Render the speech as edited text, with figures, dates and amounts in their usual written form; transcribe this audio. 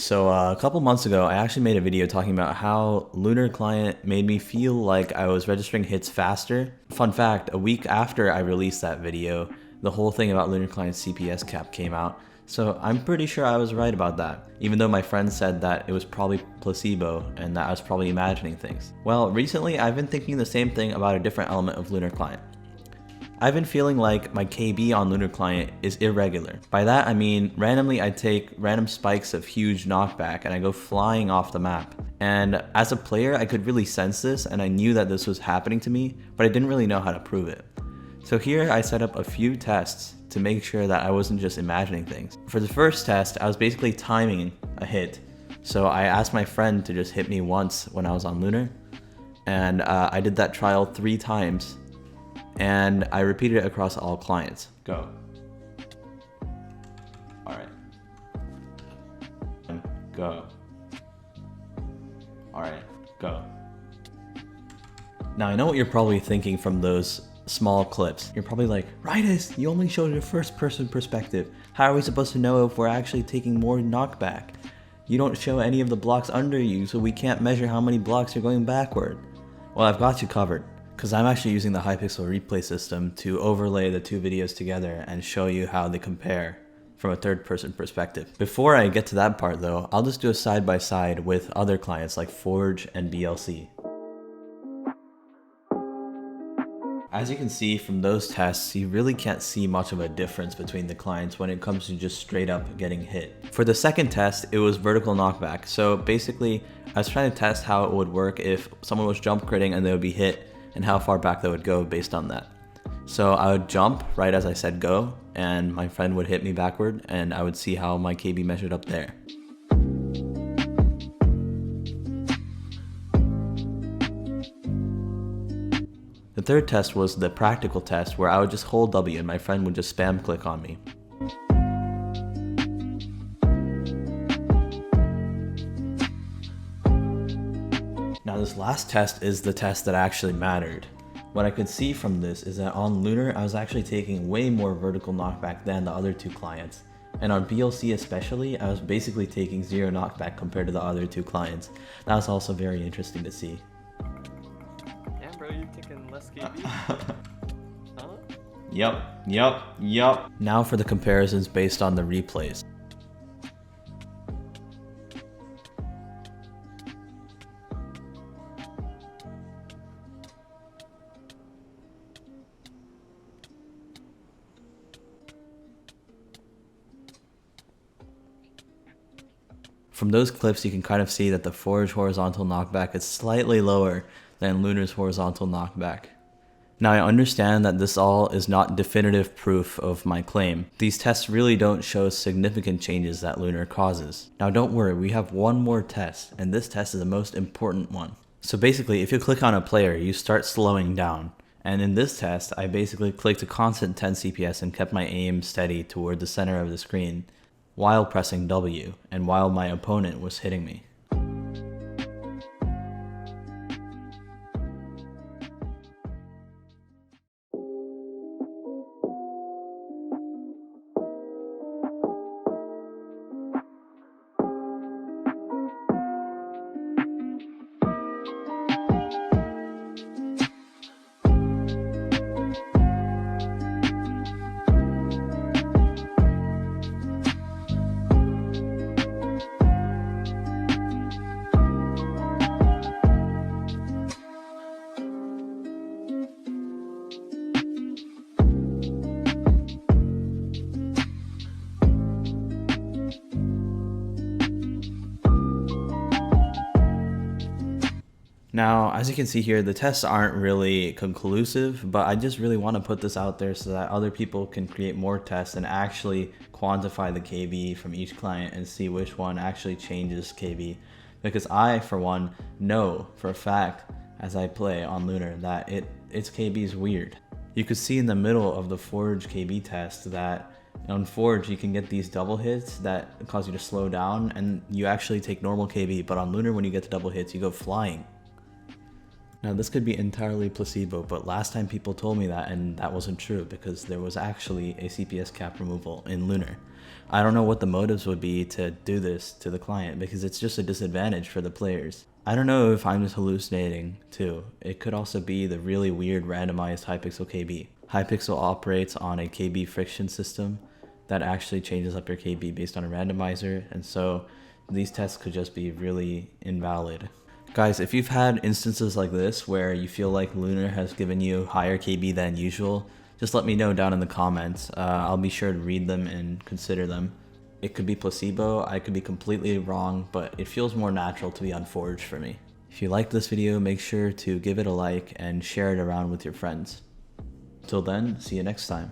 So a couple months ago, I actually made a video talking about how Lunar client made me feel like I was registering hits faster. Fun fact, a week after I released that video, the whole thing about Lunar client's CPS cap came out. So I'm pretty sure I was right about that, even though my friend said that it was probably placebo and that I was probably imagining things. Well, recently I've been thinking the same thing about a different element of Lunar client. I've been feeling like my KB on Lunar client is irregular. By that I mean randomly I take random spikes of huge knockback and I go flying off the map. And as a player I could really sense this and I knew that this was happening to me, but I didn't really know how to prove it. So here I set up a few tests to make sure that I wasn't just imagining things. For the first test I was basically timing a hit. So I asked my friend to just hit me once when I was on Lunar, and I did that trial 3 times. And I repeated it across all clients. Go. Alright. Go. Alright, go. Now I know what you're probably thinking from those small clips. You're probably like, Ridus, you only showed a first person perspective. How are we supposed to know if we're actually taking more knockback? You don't show any of the blocks under you, so we can't measure how many blocks you're going backward. Well, I've got you covered, because I'm actually using the Hypixel replay system to overlay the 2 videos together and show you how they compare from a third person perspective. Before I get to that part though, I'll just do a side by side with other clients like Forge and BLC. As you can see from those tests, you really can't see much of a difference between the clients when it comes to just straight up getting hit. For the second test, it was vertical knockback. So basically, I was trying to test how it would work if someone was jump critting and they would be hit, and how far back they would go based on that. So I would jump right as I said go, and my friend would hit me backward, and I would see how my KB measured up there. The third test was the practical test, where I would just hold W and my friend would just spam click on me. Now this last test is the test that actually mattered. What I could see from this is that on Lunar I was actually taking way more vertical knockback than the other 2 clients. And on BLC especially, I was basically taking 0 knockback compared to the other 2 clients. That was also very interesting to see. Yeah bro, you're taking less KB? Huh? Yup. Now for the comparisons based on the replays. From those clips, you can kind of see that the Forge horizontal knockback is slightly lower than Lunar's horizontal knockback. Now I understand that this all is not definitive proof of my claim. These tests really don't show significant changes that Lunar causes. Now don't worry, we have one more test, and this test is the most important one. So basically, if you click on a player, you start slowing down. And in this test, I basically clicked a constant 10 CPS and kept my aim steady toward the center of the screen, while pressing W, and while my opponent was hitting me. Now, as you can see here, the tests aren't really conclusive, but I just really want to put this out there so that other people can create more tests and actually quantify the KB from each client and see which one actually changes KB. Because I, for one, know for a fact, as I play on Lunar, that its KB is weird. You could see in the middle of the Forge KB test that on Forge you can get these double hits that cause you to slow down and you actually take normal KB, but on Lunar when you get the double hits you go flying. Now this could be entirely placebo, but last time people told me that and that wasn't true because there was actually a CPS cap removal in Lunar. I don't know what the motives would be to do this to the client because it's just a disadvantage for the players. I don't know if I'm just hallucinating too. It could also be the really weird randomized Hypixel KB. Hypixel operates on a KB friction system that actually changes up your KB based on a randomizer, and so these tests could just be really invalid. Guys, if you've had instances like this where you feel like Lunar has given you higher KB than usual, just let me know down in the comments. I'll be sure to read them and consider them. It could be placebo, I could be completely wrong, but it feels more natural to be unforged for me. If you liked this video, make sure to give it a like and share it around with your friends. Till then, see you next time.